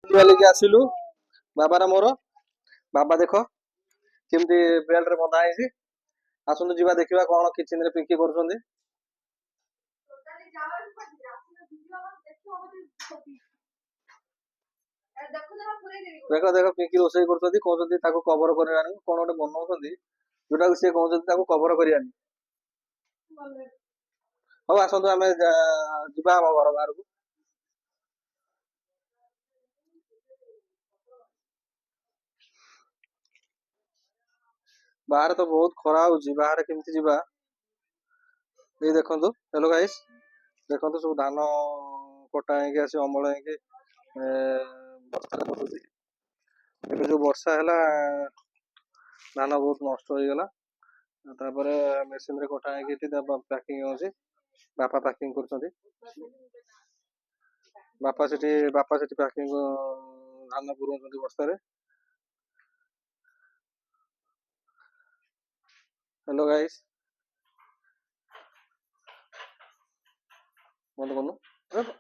ବୁଲିକି ଆସିଲୁ ବାବାର ମୋର। ବାବା ଦେଖ କେମିତି ବେଲ୍ଟ ରେ ବନ୍ଧା ହେଇଛି। ଆସନ୍ତୁ ଯିବା ଦେଖିବା କଣ କିଚେନ ରେ ପିଙ୍କି କରୁଛନ୍ତି। ଦେଖ ଦେଖ ପିଙ୍କି ରୋଷେଇ କରୁଛନ୍ତି, କହୁଛନ୍ତି ତାକୁ କଭର କରିବାନି, କଣ ଗୋଟେ ବନଉଛନ୍ତି ଯୋଉଟାକୁ ସିଏ କହୁଛନ୍ତି ତାକୁ କଭର କରିବାନି। ହଉ ଆସନ୍ତୁ ଆମେ ଯିବା ଆମ ଘର ବାହାରକୁ। ବାହାରେ ତ ବହୁତ ଖରା ହଉଛି, ବାହାରେ କେମିତି ଯିବା। ଏଇ ଦେଖନ୍ତୁ, ହେଲୋ ଗାଇସ୍, ଦେଖନ୍ତୁ ସବୁ ଧାନ କଟା ହେଇକି ଆସି ଅମଳ ହେଇକି ବସ୍ତାରେ ପଡୁଛି। ଏବେ ଯୋଉ ବର୍ଷା ହେଲା ଧାନ ବହୁତ ନଷ୍ଟ ହେଇଗଲା। ତାପରେ ମେସିନ ରେ କଟା ହେଇକି ଏଠି ପ୍ୟାକିଂ ହଉଛି। ବାପା ପ୍ୟାକିଂ କରୁଛନ୍ତି। ବାପା ସେଠି ପ୍ୟାକିଂ ଧାନ ପୁରଉଛନ୍ତି ବସ୍ତାରେ। हेलो गाइस, बंद कर लो।